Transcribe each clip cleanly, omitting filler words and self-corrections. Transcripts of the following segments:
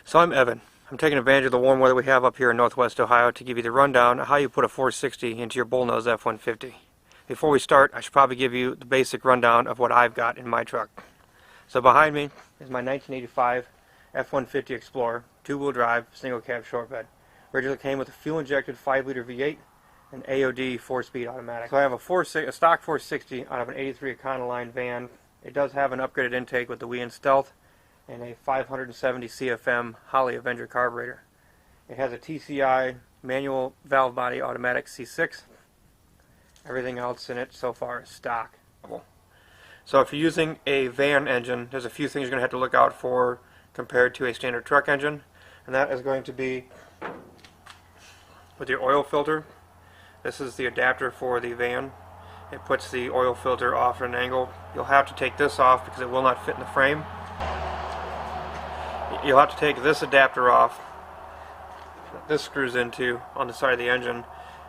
So I'm Evan. I'm taking advantage of the warm weather we have up here in Northwest Ohio to give you the rundown of how you put a 460 into your Bullnose F150. Before we start, I should probably give you the basic rundown of what I've got in my truck. So behind me is my 1985 F150 Explorer, two-wheel drive, single cab short bed. Originally came with a fuel-injected 5-liter V8 and AOD 4-speed automatic. So I have a stock 460 out of an 83 Econoline van. It does have an upgraded intake with the WEIN Stealth and a 570 CFM Holley Avenger carburetor. It has a TCI manual valve body automatic C6. Everything else in it so far is stock. So if you're using a van engine, there's a few things you're going to have to look out for compared to a standard truck engine, and that is going to be with your oil filter. This is the adapter for the van. It puts the oil filter off at an angle. You'll have to take this off because it will not fit in the frame. You'll have to take this adapter off that this screws into on the side of the engine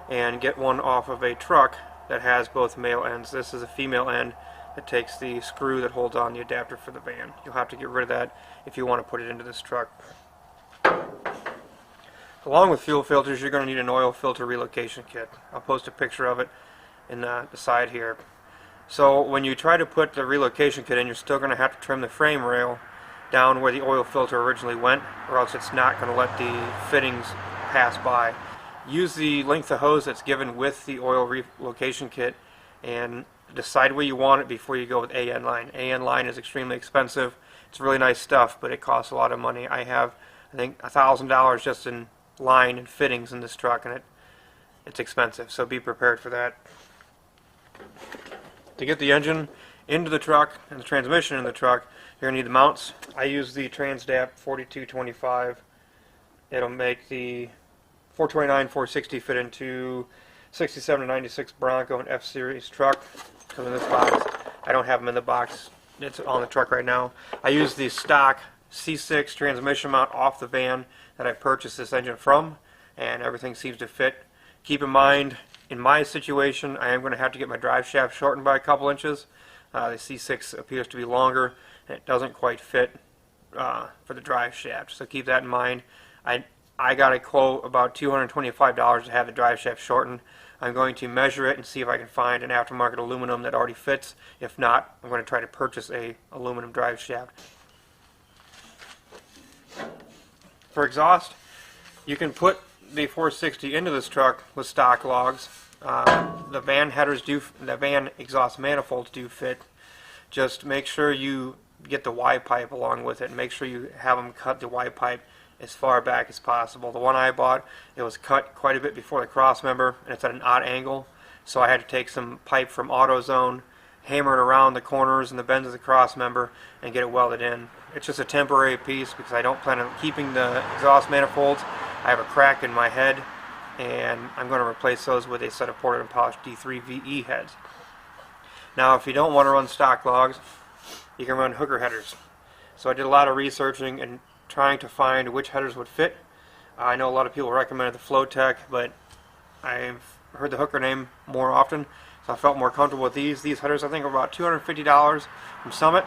and get one off of a truck that has both male ends. This is a female end that takes the screw that holds on the adapter for the van. You'll have to get rid of that if you want to put it into this truck. Along with fuel filters, you're going to need an oil filter relocation kit. I'll post a picture of it in the side here. So when you try to put the relocation kit in, you're still going to have to trim the frame rail down where the oil filter originally went, or else it's not going to let the fittings pass by. Use the length of hose that's given with the oil relocation kit and decide where you want it before you go with AN line. AN line is extremely expensive. It's really nice stuff, but it costs a lot of money. I have, I think, $1,000 just in line and fittings in this truck, and it's expensive, so be prepared for that. To get the engine into the truck and the transmission in the truck, you're going to need the mounts. I use the Transdap 4225. It'll make the 429 460 fit into 67 to 96 Bronco and F-Series truck. Comes in this box. I don't have them in the box. It's on the truck right now. I use the stock C6 transmission mount off the van that I purchased this engine from, and everything seems to fit. Keep in mind, in my situation, I am going to have to get my drive shaft shortened by a couple inches. The C6 appears to be longer, and it doesn't quite fit for the drive shaft, so keep that in mind. I got a quote about $225 to have the drive shaft shortened. I'm going to measure it and see if I can find an aftermarket aluminum that already fits. If not, I'm going to try to purchase a aluminum drive shaft. For exhaust, you can put the 460 into this truck with stock logs. The van headers the van exhaust manifolds do fit. Just make sure you get the Y pipe along with it, and make sure you have them cut the Y pipe as far back as possible. The one I bought, it was cut quite a bit before the cross member, and it's at an odd angle, so I had to take some pipe from AutoZone, hammer it around the corners and the bends of the cross member, and get it welded in. It's just a temporary piece because I don't plan on keeping the exhaust manifolds. I have a crack in my head, and I'm going to replace those with a set of ported and polished D3 VE heads. Now, if you don't want to run stock logs, you can run hooker headers. So I did a lot of researching and trying to find which headers would fit. I know a lot of people recommended the Flowtech, but I've heard the hooker name more often, so I felt more comfortable with these. These headers I think are about $250 from Summit.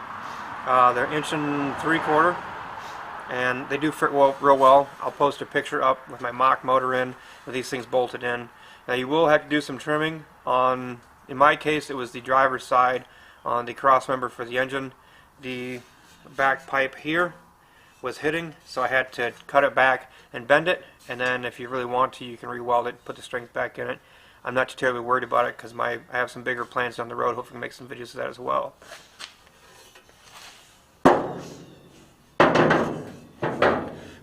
They're 1 3/4 inch, and they do fit real well. I'll post a picture up with my mock motor in with these things bolted in. Now you will have to do some trimming on, in my case it was the driver's side on the cross member for the engine. The back pipe here was hitting, so I had to cut it back and bend it, and then if you really want to, you can re-weld it, put the strength back in it. I'm not too terribly worried about it because I have some bigger plans down the road. Hopefully make some videos of that as well.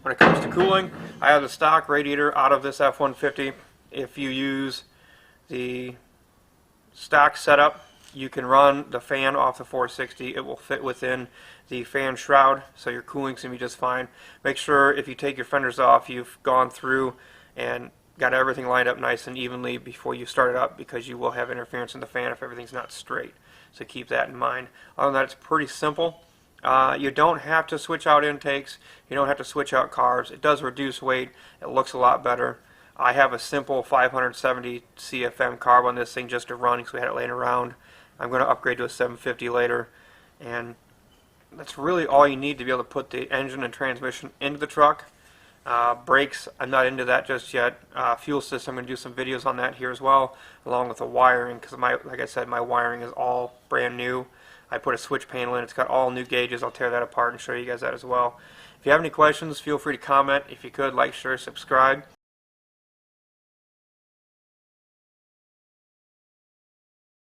When it comes to cooling, I have the stock radiator out of this F-150. If you use the stock setup, you can run the fan off the 460. It will fit within the fan shroud, so your cooling's going to be just fine. Make sure if you take your fenders off, you've gone through and got everything lined up nice and evenly before you start it up, because you will have interference in the fan if everything's not straight. So keep that in mind. Other than that, it's pretty simple. You don't have to switch out intakes. You don't have to switch out carbs. It does reduce weight. It looks a lot better. I have a simple 570 CFM carb on this thing just to run because we had it laying around. I'm going to upgrade to a 750 later, and that's really all you need to be able to put the engine and transmission into the truck. Brakes, I'm not into that just yet. Fuel system, I'm going to do some videos on that here as well, along with the wiring, because like I said, my wiring is all brand new. I put a switch panel in, it's got all new gauges. I'll tear that apart and show you guys that as well. If you have any questions, feel free to comment. If you could, like, share, subscribe.